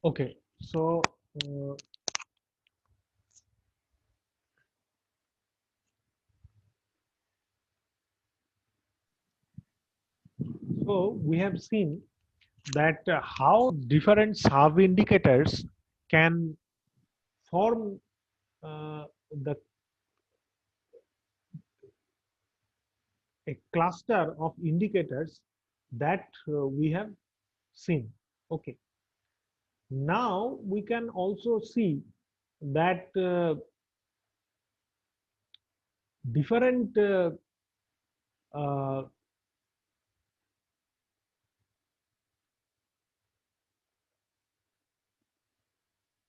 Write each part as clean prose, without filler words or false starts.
Okay, uh, so we have seen that how different sub indicators can form the a cluster of indicators that we have seen. Okay, now we can also see that different uh,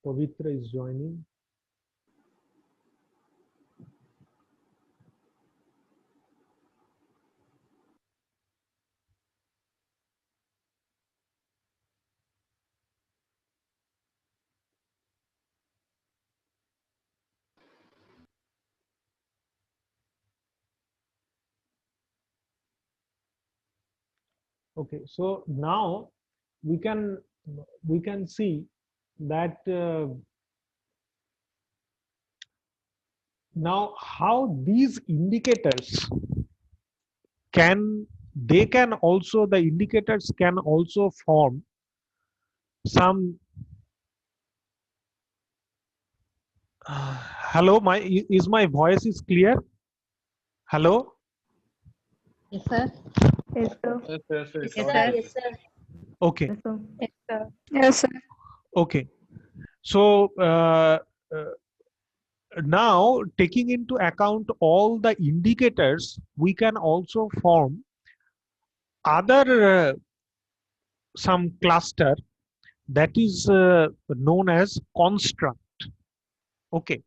Pavitra is joining. Okay, so now we can we can see that now how these indicators can they can also the indicators can also form some hello, my is my voice is clear? Hello? Yes, sir. Yes, sir. Yes, yes, Yes, it's sir. audible. Yes, sir. Okay, Yes, sir. Yes, sir. Yes, sir. okay. So now taking into account all the indicators, we can also form other some cluster that is known as construct. Okay,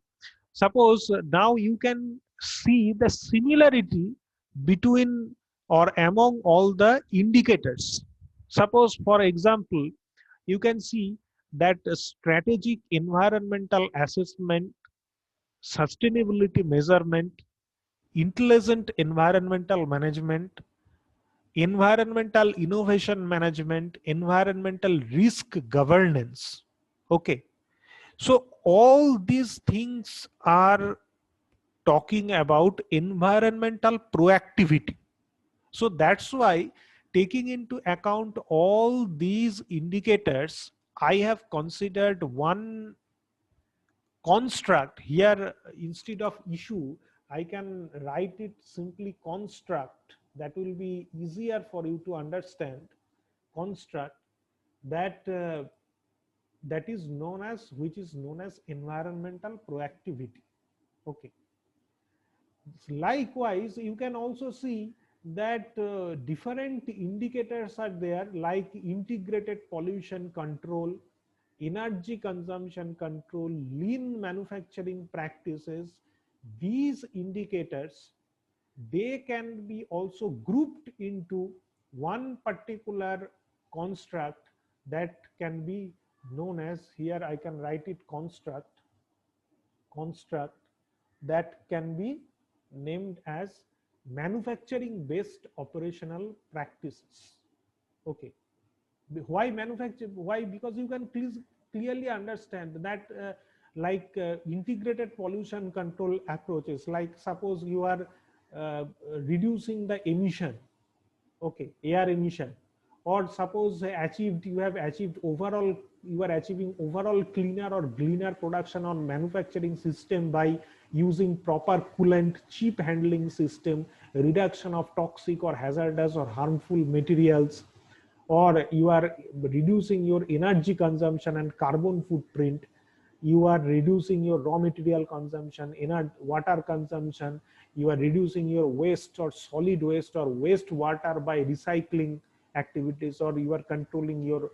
suppose now you can see the similarity between or among all the indicators. Suppose for example, you can see that strategic environmental assessment, sustainability measurement, intelligent environmental management, environmental innovation management, environmental risk governance. Okay, so all these things are talking about environmental proactivity. So that's why taking into account all these indicators, I have considered one construct here. Instead of issue, I can write it simply construct. That will be easier for you to understand. Construct that that is known as, which is known as environmental proactivity. Okay, likewise you can also see that different indicators are there, like integrated pollution control, energy consumption control, lean manufacturing practices. These indicators, they can be also grouped into one particular construct that can be known as, here I can write it construct that can be named as manufacturing based operational practices. Okay, why manufacture, why? Because you can clearly understand that integrated pollution control approaches, like suppose you are reducing the emission, okay, air emission, or suppose achieved, you have achieved overall, you are achieving overall cleaner or greener production on manufacturing system by using proper coolant, cheap handling system, reduction of toxic or hazardous or harmful materials, or you are reducing your energy consumption and carbon footprint, you are reducing your raw material consumption, water consumption, you are reducing your waste or solid waste or waste water by recycling activities, or you are controlling your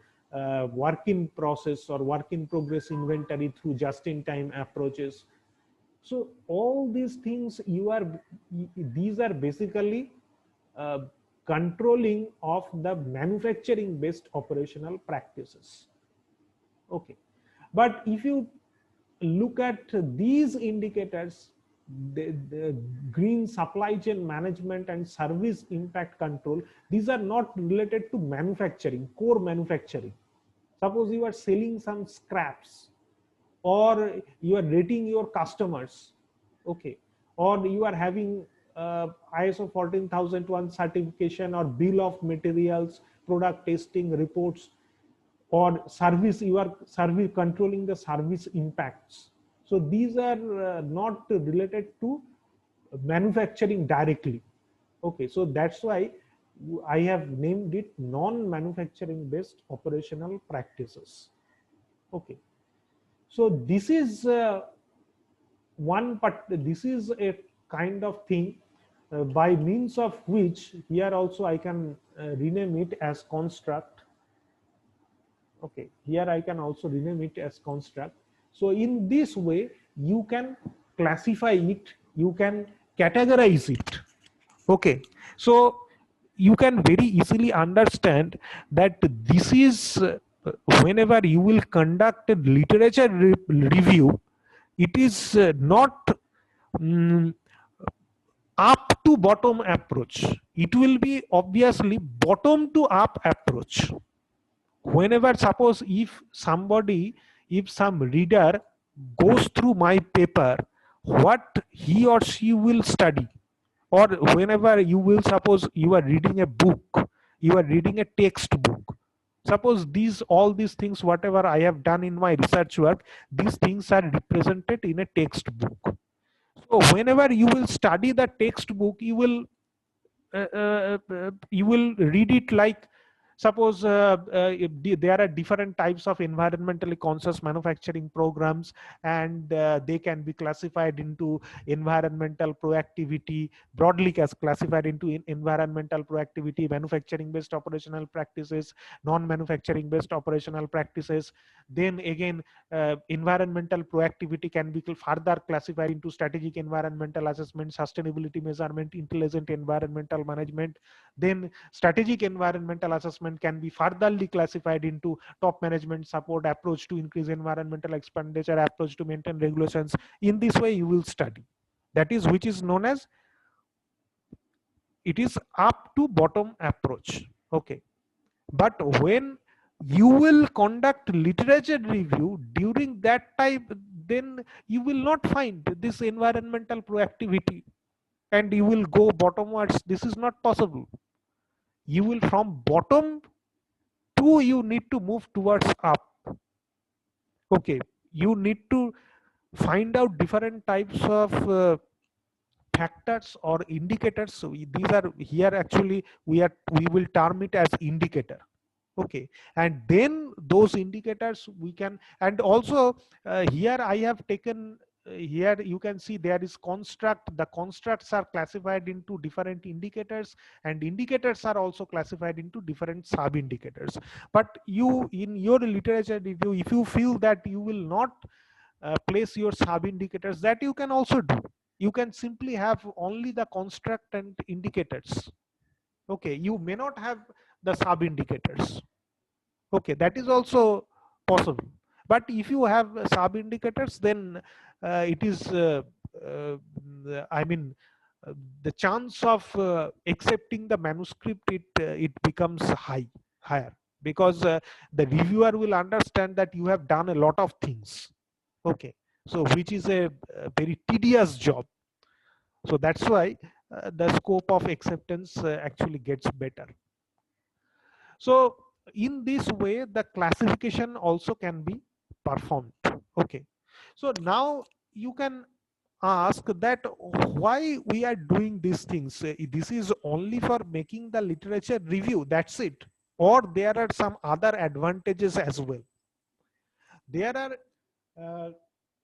work in process or work in progress inventory through just in time approaches. So all these things, these are basically uh, controlling of the manufacturing based operational practices. Okay, but if you look at these indicators, the green supply chain management and service impact control, these are not related to manufacturing, core manufacturing. Suppose you are selling some scraps, or you are rating your customers, okay, or you are having ISO 14001 certification or bill of materials, product testing reports, or service, you are service controlling the service impacts. So these are not related to manufacturing directly. Okay, so that's why I have named it non-manufacturing based operational practices. Okay, so this is one, but this is a kind of thing by means of which here also I can rename it as construct. Okay, here I can also rename it as construct. So in this way you can classify it, you can categorize it. Okay, so you can very easily understand that this is whenever you will conduct a literature review, it is not mm, up to bottom approach, it will be obviously bottom to up approach. Whenever, suppose if somebody, if some reader goes through my paper, what he or she will study, or whenever you will, suppose you are reading a book, you are reading a textbook, suppose these, all these things whatever I have done in my research work, these things are represented in a textbook. So whenever you will study the textbook, you will read it like, suppose there are different types of environmentally conscious manufacturing programs, and they can be classified into environmental proactivity, broadly classified into environmental proactivity, manufacturing based operational practices, non-manufacturing based operational practices. Then again, environmental proactivity can be further classified into strategic environmental assessment, sustainability measurement, intelligent environmental management. Then strategic environmental assessment can be furtherly classified into top management support, approach to increase environmental expenditure, approach to maintain regulations. In this way you will study, that is which is known as, it is up to bottom approach. Okay, but when you will conduct literature review, during that time, then you will not find this environmental proactivity, and you will go bottomwards. This is not possible. You will, from bottom to, you need to move towards up. Okay, you need to find out different types of factors or indicators. So these are here, actually we will term it as indicator. Okay, and then those indicators we can, and also here I have taken here you can see there is construct, the constructs are classified into different indicators, and indicators are also classified into different sub indicators. But you, in your literature review, if you feel that you will not place your sub indicators, that you can also do. You can simply have only the construct and indicators. Okay, you may not have the sub indicators. Okay, that is also possible. But if you have sub indicators, then it is uh, I mean uh, the chance of accepting the manuscript, it becomes higher, because the reviewer will understand that you have done a lot of things. Okay, so which is a very tedious job. So that's why the scope of acceptance actually gets better. So in this way the classification also can be performed. Okay, so now you can ask that why we are doing these things. This is only for making the literature review, that's it, or there are some other advantages as well? There are uh,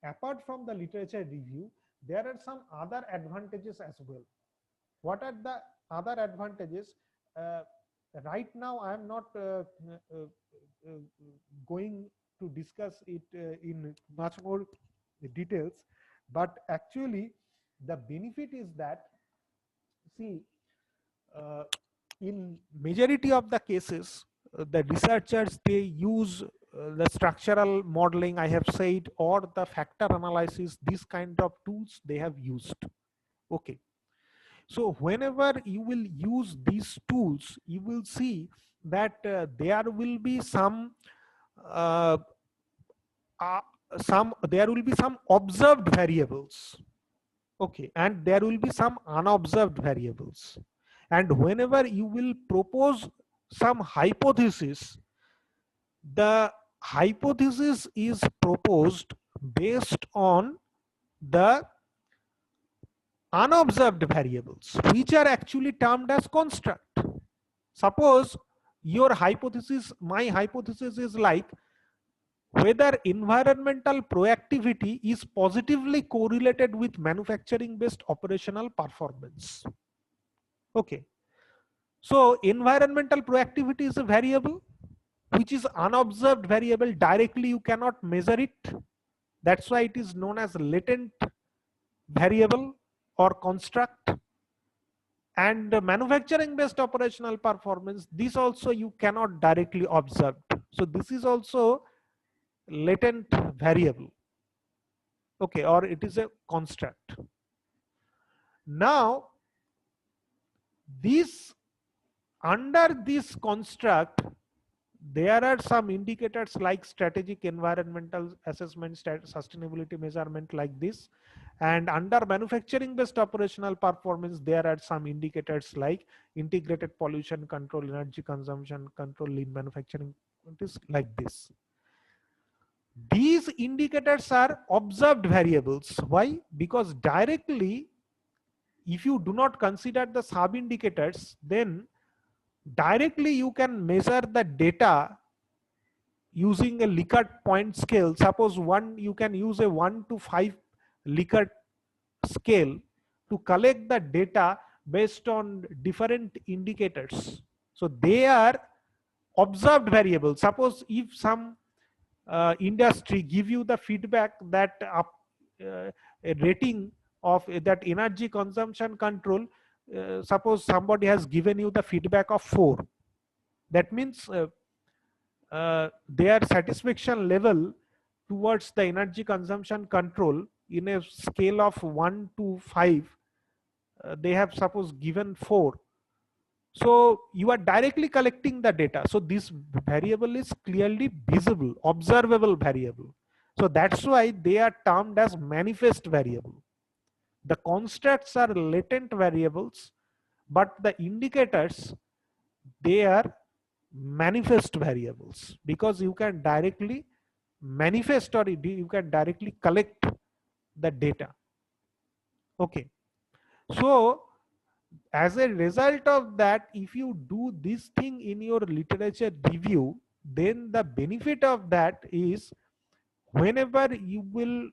apart from the literature review, there are some other advantages as well. What are the other advantages? uh, right now I am not uh, going to discuss it in much more details, but actually the benefit is that, see, uh, in majority of the cases, the researchers, they use the structural modeling I have said, or the factor analysis, these kind of tools they have used. Okay, so whenever you will use these tools, you will see that there will be some uh, uh, there will be some observed variables, okay, and there will be some unobserved variables. And whenever you will propose some hypothesis, the hypothesis is proposed based on the unobserved variables, which are actually termed as construct. Suppose your hypothesis, my hypothesis is like whether environmental proactivity is positively correlated with manufacturing based operational performance. Okay. So environmental proactivity is a variable which is unobserved variable. Directly you cannot measure it. That's why it is known as latent variable or construct. And manufacturing based operational performance, this also you cannot directly observe. So this is also latent variable, okay, or it is a construct. Now this, under this construct, there are some indicators like strategic environmental assessment, sustainability measurement, like this. And under manufacturing based operational performance, there are some indicators like integrated pollution control, energy consumption control, lean manufacturing. It is like this. These indicators are observed variables. Why? Because directly, if you do not consider the sub indicators, then directly you can measure the data using a Likert point scale. Suppose you can use a 1 to 5 Likert scale to collect the data based on different indicators. So they are observed variables. Suppose if some industry give you the feedback that a rating of that energy consumption control, suppose somebody has given you the feedback of 4, that means their satisfaction level towards the energy consumption control in a scale of 1 to 5, they have suppose given 4. So you are directly collecting the data. So this variable is clearly visible, observable variable. So that's why they are termed as manifest variable. The constructs are latent variables, but the indicators, they are manifest variables, because you can directly manifest, or you can directly collect the data. Okay. So as a result of that, if you do this thing in your literature review, then the benefit of that is whenever you will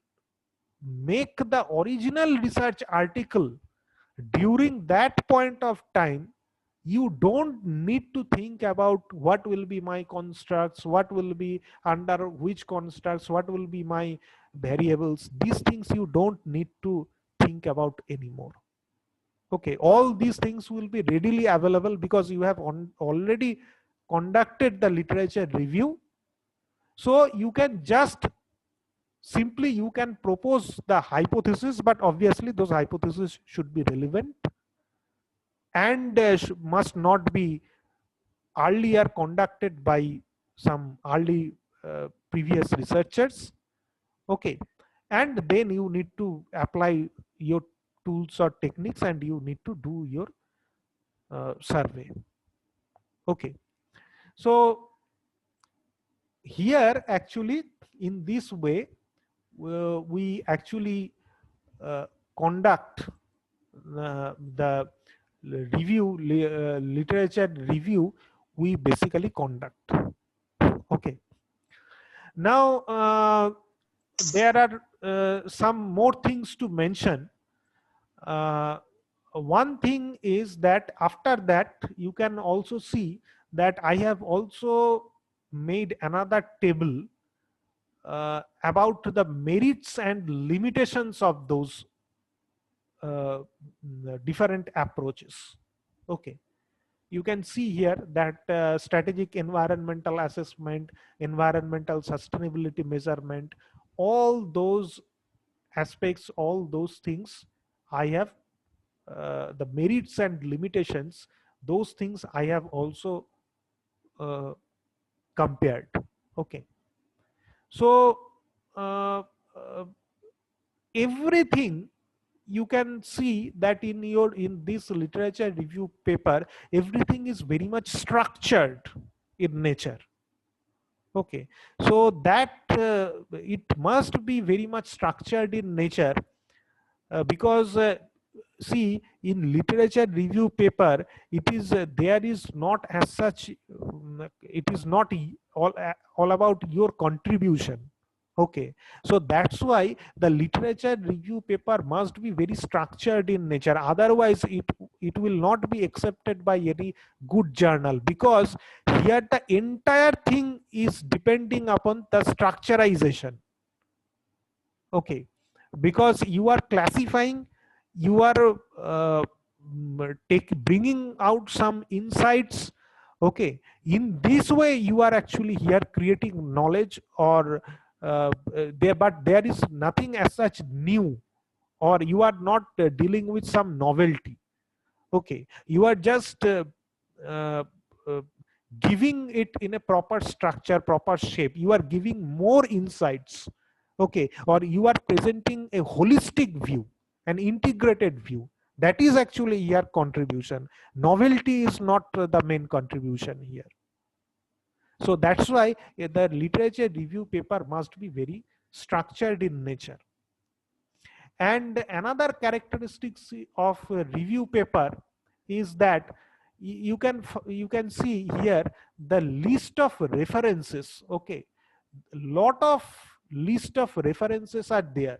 make the original research article, during that point of time, you don't need to think about what will be my constructs, what will be under which constructs, what will be my variables. These things you don't need to think about anymore. Okay, all these things will be readily available because you have already conducted the literature review. So you can just simply, you can propose the hypothesis, but obviously those hypotheses should be relevant and must not be earlier conducted by some early previous researchers. Okay, and then you need to apply your tools or techniques, and you need to do your survey. Okay, so here actually in this way we actually uh, conduct the literature review, we basically conduct. Okay, now there are some more things to mention. One thing is that after that you can also see that I have also made another table about the merits and limitations of those uh, different approaches. Okay, you can see here that strategic environmental assessment, environmental sustainability measurement, all those aspects, all those things I have, the merits and limitations, those things I have also uh, compared. Okay, So uh, uh, everything, you can see that in this literature review paper, everything is very much structured in nature. Okay, so that it must be very much structured in nature, because see, in literature review paper, it is there is not as such, it is not all about your contribution. Okay, so that's why the literature review paper must be very structured in nature, otherwise it will not be accepted by any good journal, because here the entire thing is depending upon the structurization. Okay, because you are classifying, you are bringing out some insights. Okay, in this way you are actually here creating knowledge, or there, but there is nothing as such new, or you are not dealing with some novelty. Okay, you are just uh, uh, giving it in a proper structure, proper shape, you are giving more insights. Okay, or you are presenting a holistic view, an integrated view. That is actually your contribution. Novelty is not the main contribution here. So that's why the literature review paper must be very structured in nature. And another characteristics of a review paper is that you can see here the list of references. Okay, lot of list of references are there.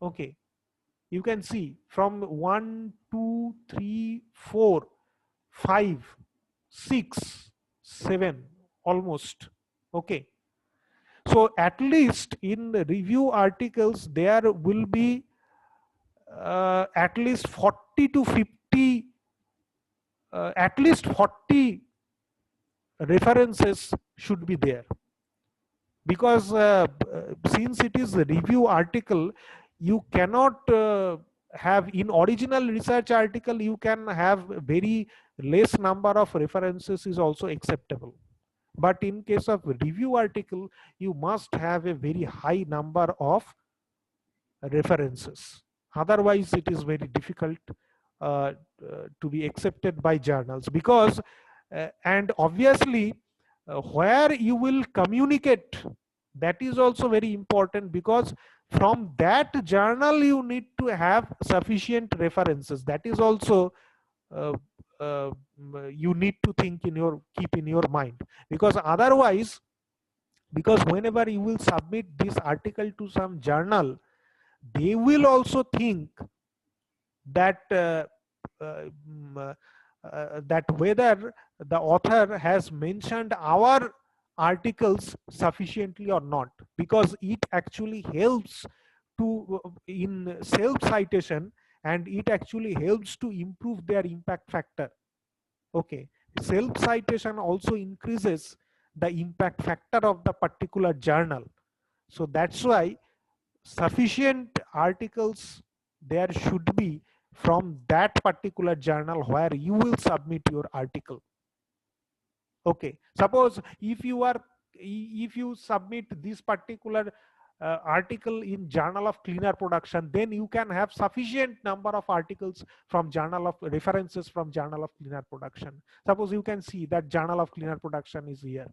Okay, you can see from 1 2 3 4 5 6 7 almost. Okay, so at least in the review articles there will be at least 40 to 50, at least 40 references should be there, because since it is a review article, you cannot have, in original research article you can have very less number of references is also acceptable, but in case of review article you must have a very high number of references, otherwise it is very difficult to be accepted by journals. Because and obviously where you will communicate, that is also very important, because from that journal you need to have sufficient references. That is also uh, uh, you need to think in your, keep in your mind, because otherwise, because whenever you will submit this article to some journal, they will also think that that whether the author has mentioned our articles sufficiently or not, because it actually helps to in self citation, and it actually helps to improve their impact factor. Okay, self citation also increases the impact factor of the particular journal. So that's why sufficient articles there should be from that particular journal where you will submit your article. Okay, suppose if you submit this particular article in Journal of Cleaner Production, then you can have sufficient number of articles from Journal of references from Journal of Cleaner Production. Suppose you can see that Journal of Cleaner Production is here,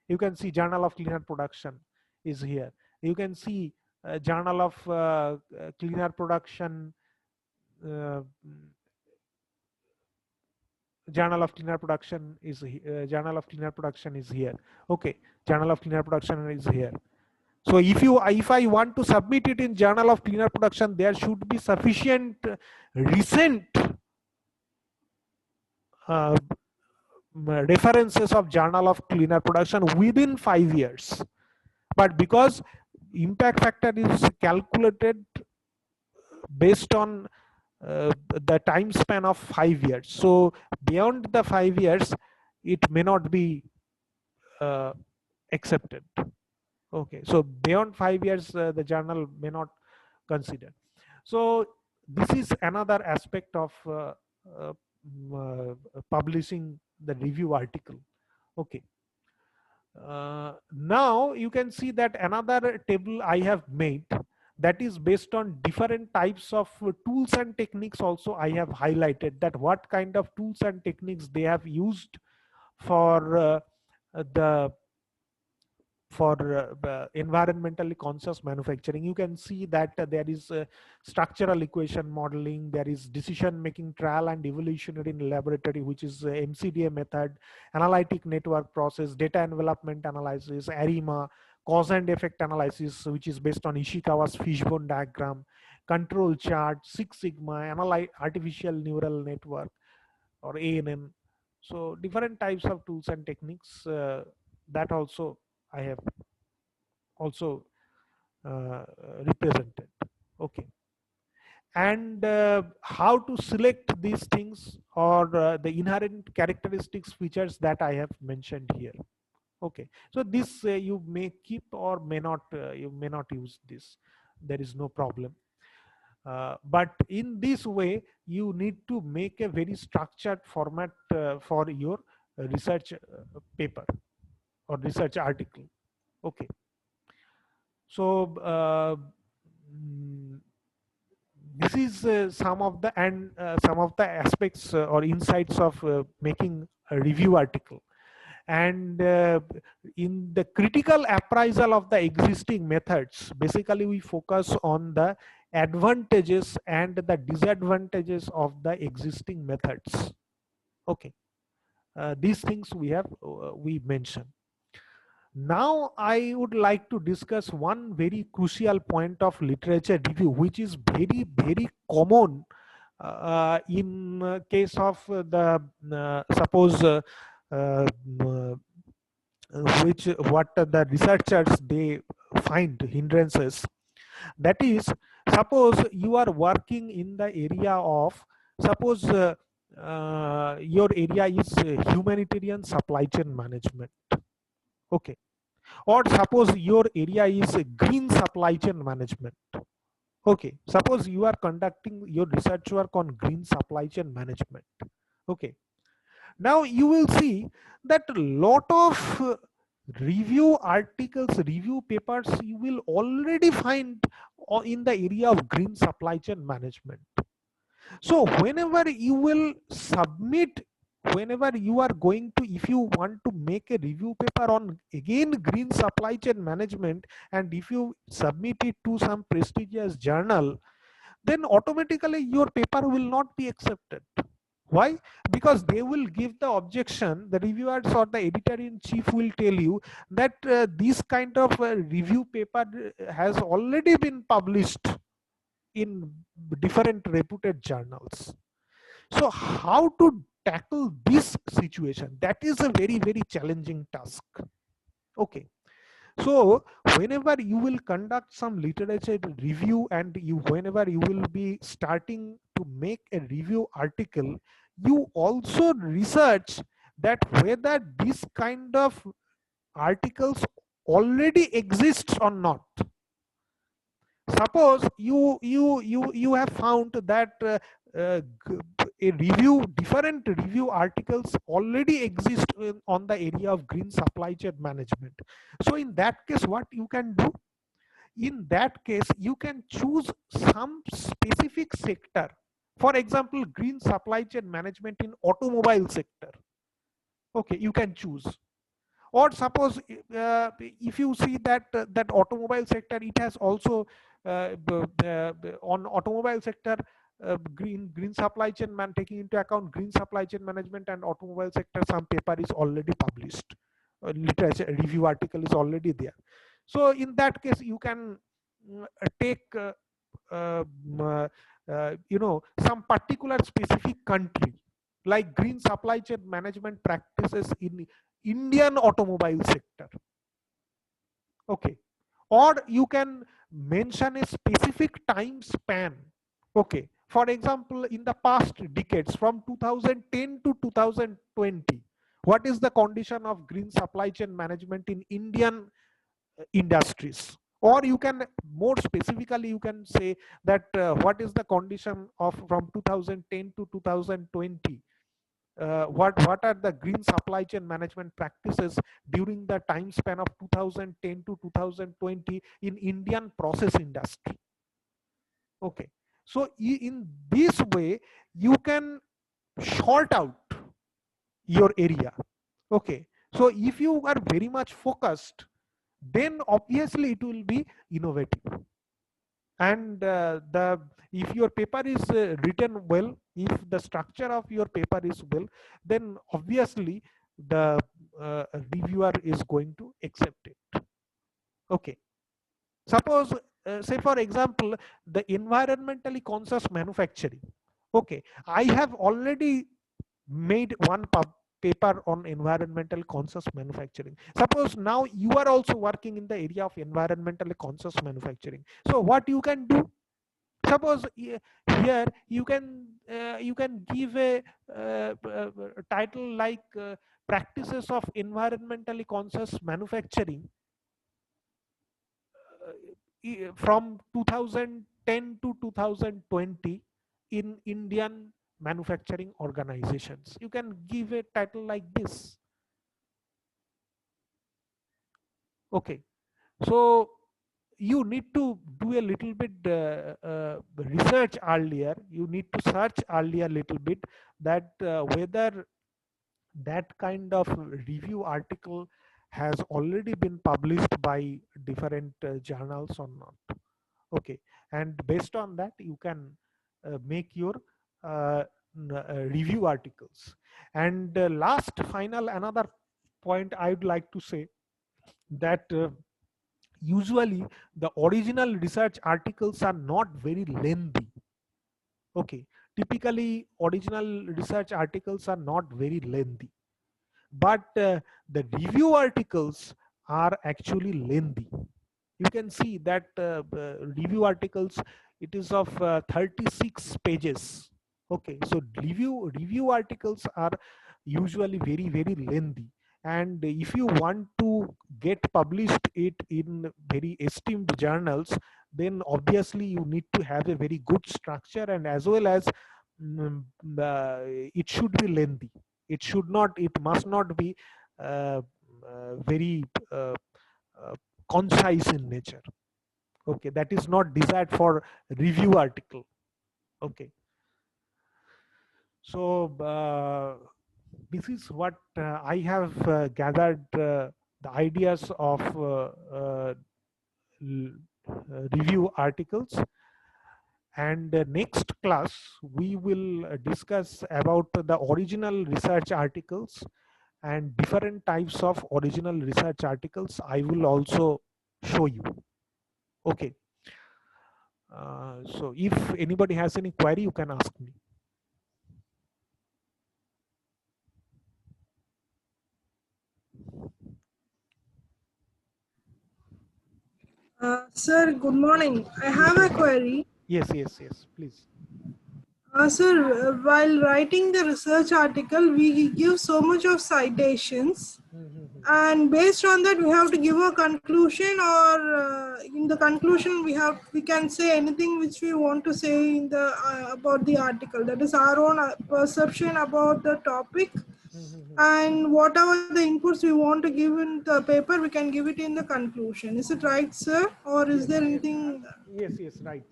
you can see Journal of Cleaner Production is here, you can see Journal of Cleaner Production, uh, Journal of Cleaner Production is Journal of Cleaner Production is here. Okay, Journal of Cleaner Production is here. So if I want to submit it in Journal of Cleaner Production, there should be sufficient recent uh, references of Journal of Cleaner Production within 5 years. But because impact factor is calculated based on the time span of 5 years, so beyond the 5 years it may not be uh, accepted. Okay, so beyond 5 years the journal may not consider. So this is another aspect of publishing the review article. Okay, Now you can see that another table I have made, that is based on different types of tools and techniques. Also I have highlighted that what kind of tools and techniques they have used for the environmentally conscious manufacturing. You can see that there is structural equation modeling, there is decision making trial and evolutionary in laboratory, which is MCDA method, analytic network process, data envelopment analysis, ARIMA, cause and effect analysis, which is based on Ishikawa's fishbone diagram, control chart, Six Sigma, artificial neural network, or ANN. So different types of tools and techniques, that also I have also represented. Okay. And how to select these things, or the inherent characteristics features that I have mentioned here. Okay, so this you may keep or may not, you may not use this, there is no problem. But in this way you need to make a very structured format for your research paper or research article. Okay. So mm, this is some of the aspects or insights of making a review article. And in the critical appraisal of the existing methods, basically we focus on the advantages and the disadvantages of the existing methods. Okay. These things we mentioned. Now I would like to discuss one very crucial point of literature review, which is very common in case of the suppose uh, uh, which what the researchers they find hindrances. That is, suppose you are working in the area of, suppose your area is humanitarian supply chain management. Okay. Or suppose your area is green supply chain management. Okay, suppose you are conducting your research work on green supply chain management. Okay, now you will see that a lot of review articles, review papers you will already find in the area of green supply chain management. So whenever you will submit, whenever you are going to, if you want to make a review paper on again green supply chain management, and if you submit it to some prestigious journal, then automatically your paper will not be accepted. Why? Because they will give the objection, the reviewers or the editor in chief will tell you that this kind of review paper has already been published in different reputed journals. So how to tackle this situation? That is a very challenging task. Okay. So whenever you will conduct some literature review, and whenever you will be starting to make a review article, you also research that whether this kind of articles already exists or not. Suppose you have found that uh, a review, different review articles already exist on the area of green supply chain management. So in that case, what you can do, in that case you can choose some specific sector. For example, green supply chain management in automobile sector. Okay, you can choose. Or suppose if you see that that automobile sector, it has also on automobile sector, green supply chain taking into account green supply chain management and automobile sector, some paper is already published, literature review article is already there. So in that case you can take some particular specific country, like green supply chain management practices in Indian automobile sector. Okay. Or you can mention a specific time span. Okay. For example, in the past decades from 2010 to 2020, what is the condition of green supply chain management in Indian industries? Or you can more specifically you can say that what is the condition of from 2010 to 2020 what are the green supply chain management practices during the time span of 2010 to 2020 in Indian process industry. Okay, so in this way you can short out your area. Okay, so if you are very much focused, then obviously it will be innovative. And the if your paper is written well, if the structure of your paper is well, then obviously the reviewer is going to accept it. Okay, suppose say for example the environmentally conscious manufacturing. Okay, I have already made one paper on environmental conscious manufacturing. Suppose now you are also working in the area of environmentally conscious manufacturing, so what you can do, suppose here you can give a title like practices of environmentally conscious manufacturing from 2010 to 2020 in Indian manufacturing organizations. You can give a title like this. Okay, so you need to do a little bit research earlier. You need to search earlier a little bit that whether that kind of review article has already been published by different journals or not. Okay, and based on that you can make your review articles. And last final another point I would like to say that usually the original research articles are not very lengthy. Okay, typically original research articles are not very lengthy, but the review articles are actually lengthy. You can see that review articles, it is of 36 pages. Okay, so review articles are usually very lengthy, and if you want to get published it in very esteemed journals, then obviously you need to have a very good structure, and as well as mm, it should be lengthy. It must not be very uh, concise in nature. Okay, that is not desired for review article. Okay, so this is what I have gathered the ideas of review articles. And next class we will discuss about the original research articles and different types of original research articles I will also show you. Okay, so if anybody has any query, you can ask me. Sir, good morning. I Yes, have a query. yes, please. Sir, while writing the research article, we give so much of citations, and based on that, we have to give a conclusion, or in the conclusion, we can say anything which we want to say in the about the article. That is our own perception about the topic, and whatever the inputs we want to give in the paper, we can give it in the conclusion. Is it right, sir, or is Yes, there anything? yes, right,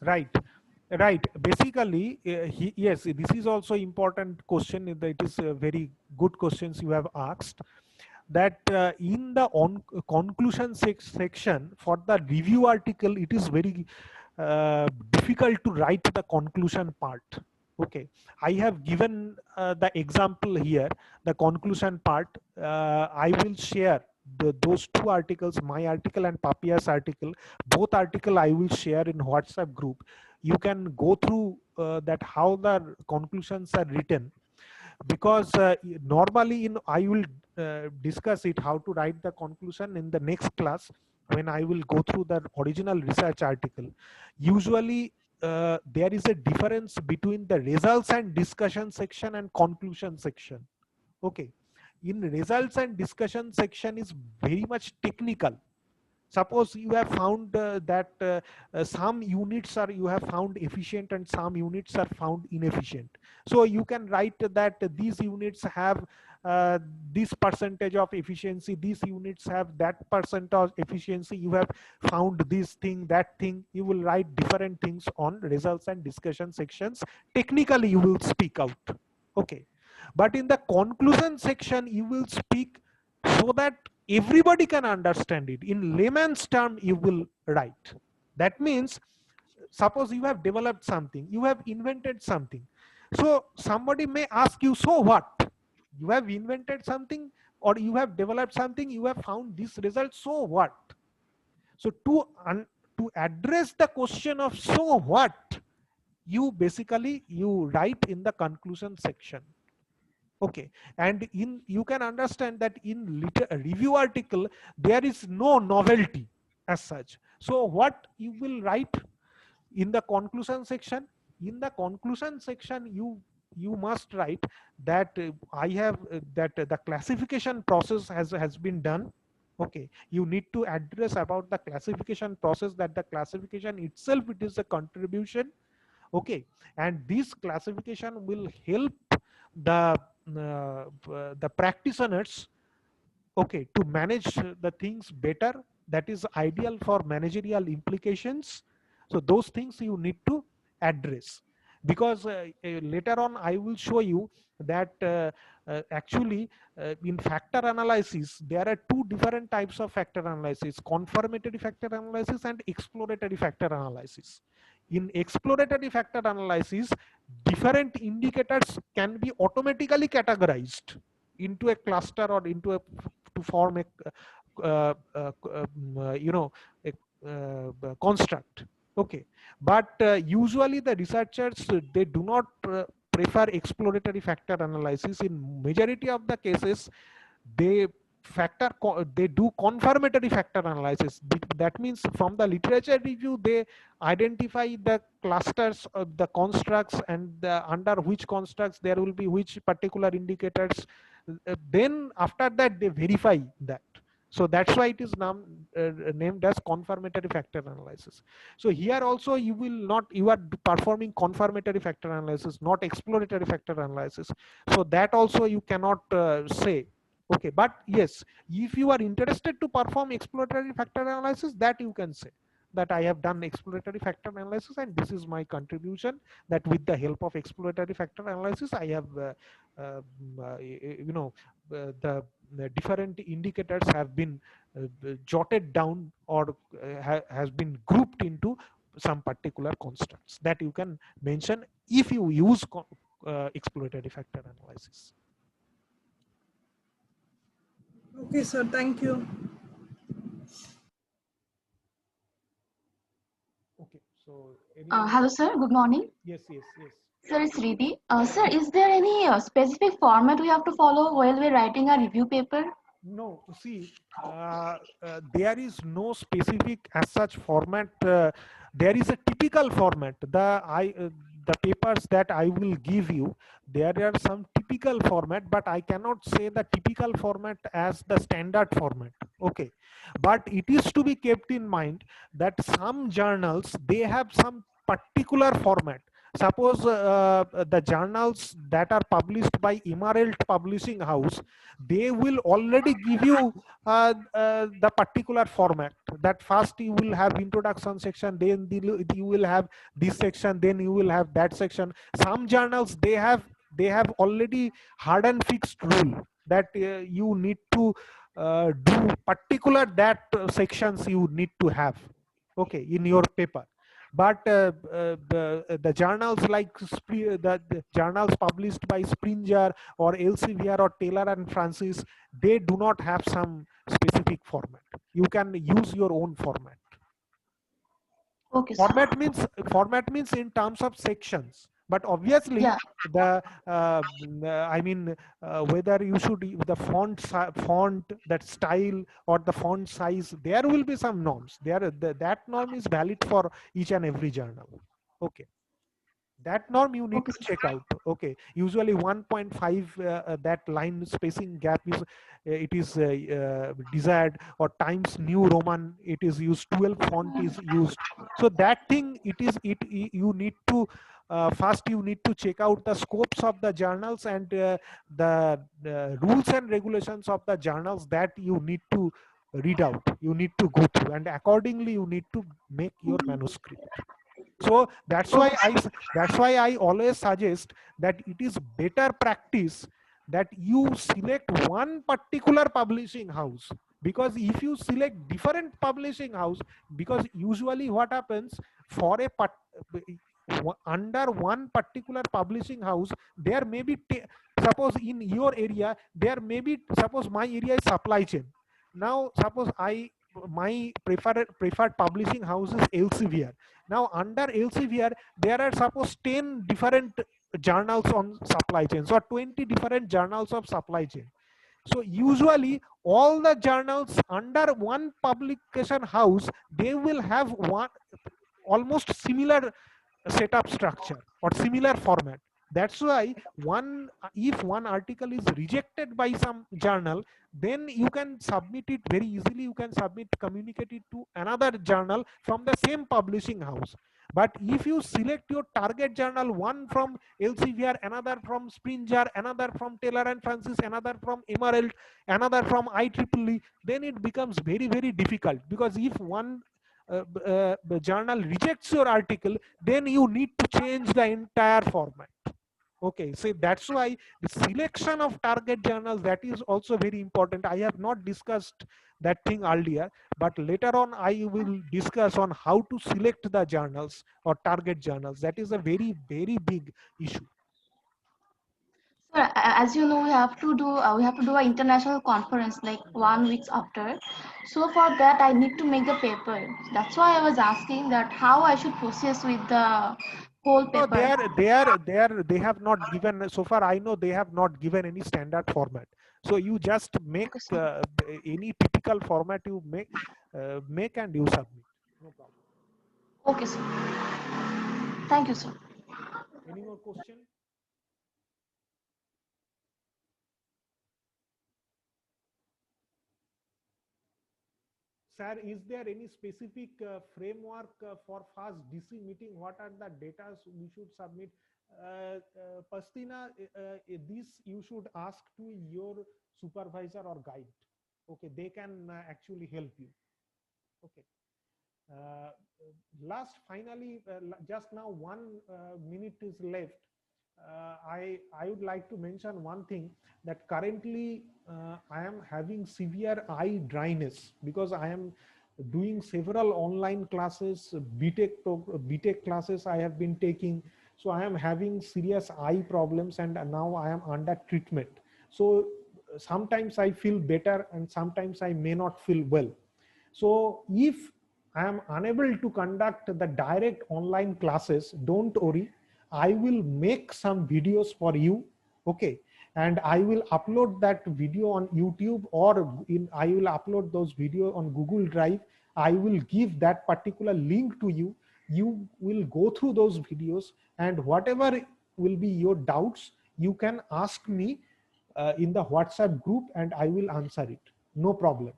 right. Basically, yes, this is also important question. It is a very good questions you have asked. That in the conclusion section for the review article, it is very difficult to write the conclusion part. Okay, I have given the example here, the conclusion part. I will share those two articles, my article and Papia's article. Both article I will share in WhatsApp group. You can go through that how the conclusions are written, because normally in I will discuss it how to write the conclusion in the next class when I will go through the original research article. Usually there is a difference between the results and discussion section and conclusion section. Okay, in results and discussion section is very much technical. Suppose you have found that some units are you have found efficient and some units are found inefficient. So you can write that these units have uh, this percentage of efficiency, these units have that percent of efficiency, you have found this thing, that thing. You will write different things on results and discussion sections. Technically you will speak out. Okay, but in the conclusion section you will speak so that everybody can understand it. In layman's term you will write. That means, suppose you have developed something, you have invented something, so somebody may ask you, so what? You have invented something or you have developed something, you have found this result, so what? So to address the question of so what, you basically you write in the conclusion section. Okay, and in you can understand that in review article there is no novelty as such. So what you will write in the conclusion section? In the conclusion section you must write that I have that the classification process has been done. Okay, you need to address about the classification process, that the classification itself, it is a contribution. Okay, and this classification will help the the practitioners, okay, to manage the things better. That is ideal for managerial implications. So those things you need to address, because later on I will show you that actually in factor analysis there are two different types of factor analysis: confirmatory factor analysis and exploratory factor analysis. In exploratory factor analysis, different indicators can be automatically categorized into a cluster or into a to form a you know a construct. Okay, but usually the researchers they do not prefer exploratory factor analysis. In majority of the cases they they do confirmatory factor analysis. That means from the literature review they identify the clusters of the constructs, and under which constructs there will be which particular indicators. Then after that they verify that. So that's why it is named as confirmatory factor analysis. So here also you will not, you are performing confirmatory factor analysis, not exploratory factor analysis. So that also you cannot say. Okay, but yes, if you are interested to perform exploratory factor analysis, that you can say that I have done exploratory factor analysis and this is my contribution, that with the help of exploratory factor analysis I have you know the different indicators have been jotted down or has been grouped into some particular constructs that you can mention if you use exploratory factor analysis. Okay, sir. Thank you. Okay, so Hello, sir. Good morning. yes, yes, yes. Sir, it's Riddhi. Sir, is there any specific format we have to follow while we're writing a review paper? No, see, there is no specific as such format. There is a typical format. The papers that I will give you, there are some typical format, but I cannot say the typical format as the standard format. Okay, but it is to be kept in mind that some journals they have some particular format. Suppose the journals that are published by Emerald Publishing House, they will already give you the particular format, that first you will have introduction section, then you will have this section, then you will have that section. Some journals they have already hard and fixed rule that you need to do particular that sections you need to have, okay, in your paper. But the journals like the journals published by Springer or Elsevier or Taylor and Francis, they do not have some specific format. You can use your own format. Okay, sir. Format means in terms of sections, but obviously Yeah. the I mean whether you should the font, that style or the font size, there will be some norms there. That norm is valid for each and every journal. Okay. That norm you need Okay, to sir. check out. Okay, usually 1.5 that line spacing gap is it is desired, or times new Roman it is used, 12 font is used. So that thing it is you need to first you need to check out the scopes of the journals and the rules and regulations of the journals that you need to read out, you need to go through, and accordingly you need to make your manuscript. So Okay, sir. that's why I always suggest that it is better practice that you select one particular publishing house, because if you select different publishing house, because usually what happens for a under one particular publishing house there may be suppose in your area there may be, suppose my area is supply chain. Now suppose my preferred publishing house is Elsevier. Now under Elsevier there are suppose 10 different journals on supply chains or 20 different journals of supply chain. So usually all the journals under one publication house, they will have one almost similar setup structure or similar format. That's why one if one article is rejected by some journal, then you can submit it very easily, you can submit communicate it to another journal from the same publishing house. But if you select your target journal, one from Elsevier, another from Springer, another from Taylor and Francis, another from Emerald, another from IEEE, then it becomes very difficult, because if one the journal rejects your article, then you need to change the entire format. Okay, so that's why the selection of target journals, that is also very important. I have not discussed that thing earlier, but later on I will discuss on how to select the journals or target journals. That is a very big issue. Sir, as you know, we have to do an international conference like 1 week after. So for that, I need to make the paper. That's why I was asking that how I should process with the whole No, paper. they have not given, so far I know, they have not given any standard format. So you just make Okay, sir. any typical format you make and you submit. No problem. Okay, sir. Thank you, sir. Any more question? Sir, is there any specific framework for fast DC meeting? What are the data we should submit? Pastina, this you should ask to your supervisor or guide. Okay, they can actually help you. Okay. Uh, finally, just now 1 minute is left. I would like to mention one thing, that currently I am having severe eye dryness because I am doing several online classes, BTech classes I have been taking. So I am having serious eye problems and now I am under treatment. So sometimes I feel better and sometimes I may not feel well. So if I am unable to conduct the direct online classes, don't worry. I will make some videos for you. Okay. And I will upload that video on YouTube, or I will upload those videos on Google Drive. I will give that particular link to you. You will go through those videos, and whatever will be your doubts, you can ask me in the WhatsApp group and I will answer it. No problem.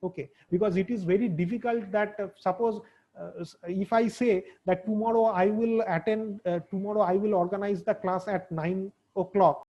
Okay, because it is very difficult that suppose if I say that tomorrow I will organize the class at 9 o'clock,